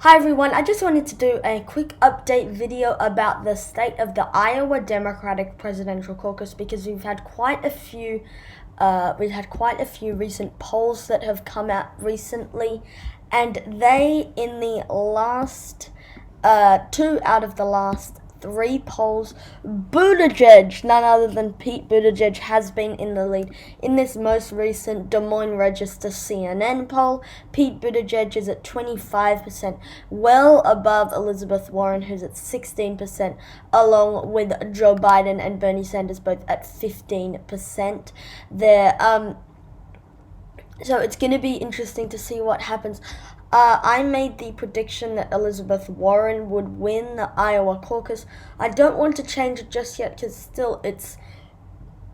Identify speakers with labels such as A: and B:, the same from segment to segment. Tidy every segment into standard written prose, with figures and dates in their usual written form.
A: Hi everyone, I just wanted to do a quick update video about the state of the Iowa Democratic Presidential Caucus because we've had quite a few recent polls that have come out recently, and they, in the last two out of the last three polls, Buttigieg, none other than Pete Buttigieg, has been in the lead. In this most recent Des Moines Register CNN poll, Pete Buttigieg is at 25%, well above Elizabeth Warren, who's at 16%, along with Joe Biden and Bernie Sanders, both at 15% there. So it's going to be interesting to see what happens. I made the prediction that Elizabeth Warren would win the Iowa caucus. I don't want to change it just yet because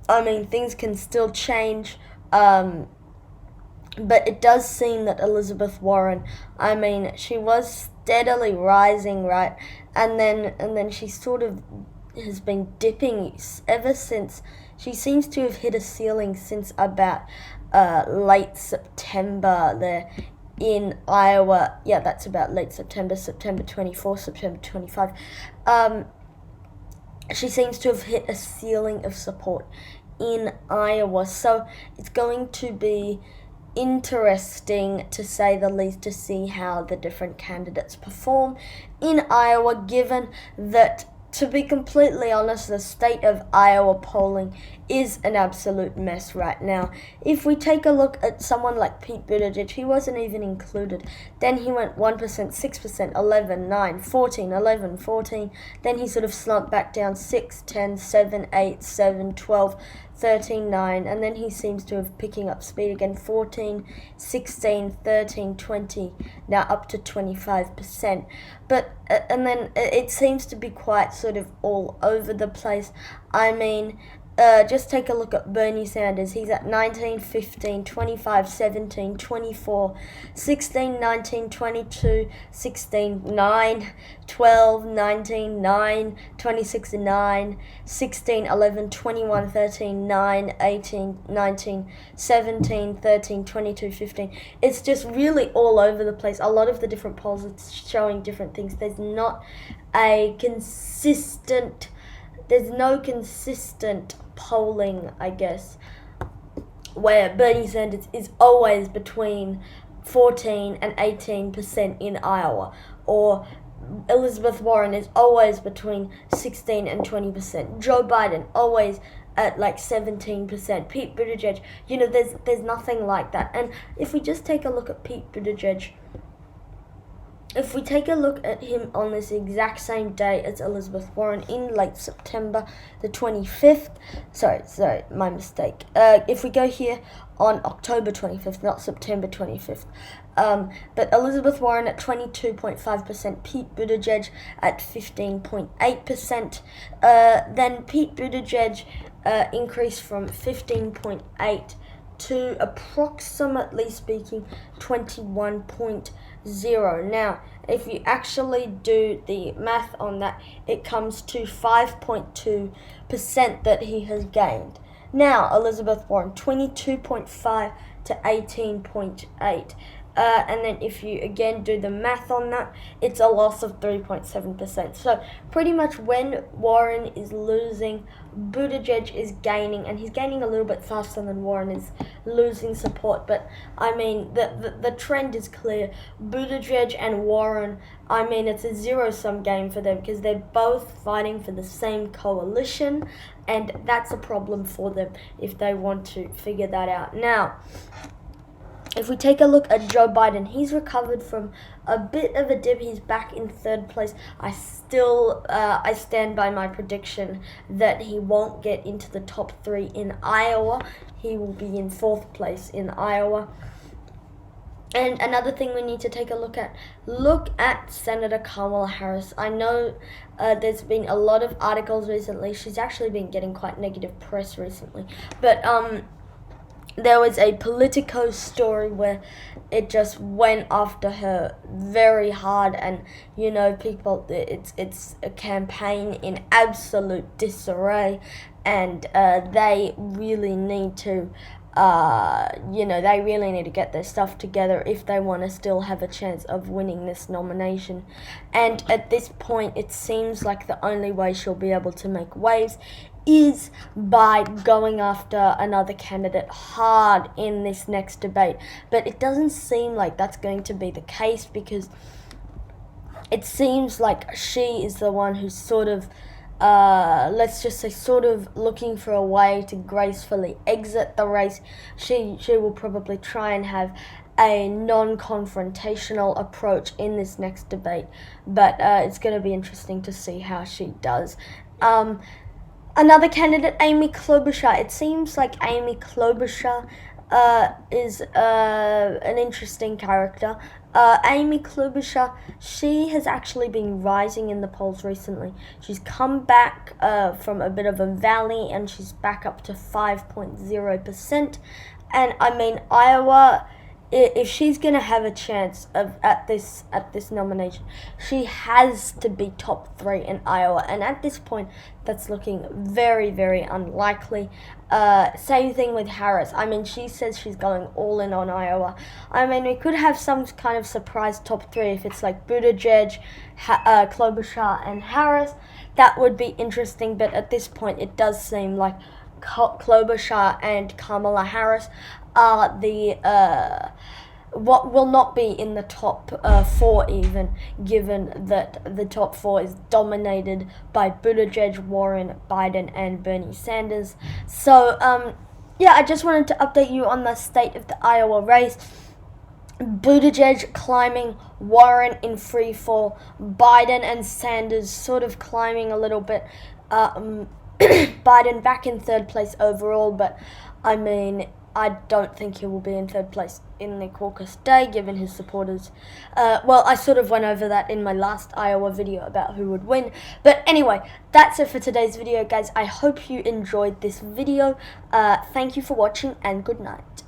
A: things can still change. But it does seem that Elizabeth Warren, she was steadily rising, right? And then she sort of has been dipping ever since. She seems to have hit a ceiling since about late September there in Iowa. Yeah, that's about late September, September 24th, September 25th. She seems to have hit a ceiling of support in Iowa. So it's going to be interesting, to say the least, to see how the different candidates perform in Iowa, given that, to be completely honest, the state of Iowa polling is an absolute mess right now. If we take a look at someone like Pete Buttigieg, he wasn't even included. Then he went 1%, 6%, 11, 9, 14, 11, 14. Then he sort of slumped back down 6, 10, 7, 8, 7, 12, 13, 9. And then he seems to have picking up speed again, 14, 16, 13, 20, now up to 25%. But, and then it seems to be quite sort of all over the place. Just take a look at Bernie Sanders. He's at 19, 15, 25, 17, 24, 16, 19, 22, 16, 9, 12, 19, 9, 26, 9, 16, 11, 21, 13, 9, 18, 19, 17, 13, 22, 15. It's just really all over the place. A lot of the different polls are showing different things. There's no consistent polling, I guess, where Bernie Sanders is always between 14 and 18% in Iowa, or Elizabeth Warren is always between 16 and 20%. Joe Biden always at like 17%. Pete Buttigieg, there's nothing like that. And if we just take a look at Pete Buttigieg, if we take a look at him on this exact same day as Elizabeth Warren in late September the 25th, sorry, my mistake. If we go here on October 25th, not September 25th, but Elizabeth Warren at 22.5%, Pete Buttigieg at 15.8%. Then Pete Buttigieg increased from 15.8 to, approximately speaking, 21.0. Now, if you actually do the math on that, it comes to 5.2% that he has gained. Now, Elizabeth Warren, 22.5 to 18.8. And then if you again do the math on that, it's a loss of 3.7%. So pretty much when Warren is losing, Buttigieg is gaining, and he's gaining a little bit faster than Warren is losing support. But the trend is clear. Buttigieg and Warren, it's a zero-sum game for them because they're both fighting for the same coalition, and that's a problem for them if they want to figure that out. Now, if we take a look at Joe Biden, he's recovered from a bit of a dip. He's back in third place. I stand by my prediction that he won't get into the top 3 in Iowa. He will be in fourth place in Iowa. And another thing we need to take a look at Senator Kamala Harris. I know there's been a lot of articles recently. She's actually been getting quite negative press recently. But there was a Politico story where it just went after her very hard, and people, it's a campaign in absolute disarray, and they really need to they really need to get their stuff together if they want to still have a chance of winning this nomination. And at this point, it seems like the only way she'll be able to make waves is by going after another candidate hard in this next debate. But it doesn't seem like that's going to be the case, because it seems like she is the one who's sort of, let's just say, sort of looking for a way to gracefully exit the race. She will probably try and have a non-confrontational approach in this next debate, but it's going to be interesting to see how she does. Another candidate, Amy Klobuchar. It seems like Amy Klobuchar is an interesting character. Amy Klobuchar, she has actually been rising in the polls recently. She's come back from a bit of a valley, and she's back up to 5.0%. And I mean, Iowa, if she's gonna have a chance at this nomination, she has to be top 3 in Iowa, and at this point, that's looking very, very unlikely. Same thing with Harris. I mean, she says she's going all in on Iowa. I mean, we could have some kind of surprise top 3 if it's like Buttigieg, Klobuchar, and Harris. That would be interesting, but at this point, it does seem like Klobuchar and Kamala Harris are what will not be in the top 4 even, given that the top 4 is dominated by Buttigieg, Warren, Biden, and Bernie Sanders. So, I just wanted to update you on the state of the Iowa race. Buttigieg climbing, Warren in free fall, Biden and Sanders sort of climbing a little bit. Biden back in 3rd place overall, but I mean, I don't think he will be in 3rd place in the caucus day, given his supporters. I sort of went over that in my last Iowa video about who would win. But anyway, that's it for today's video, guys. I hope you enjoyed this video. Thank you for watching, and good night.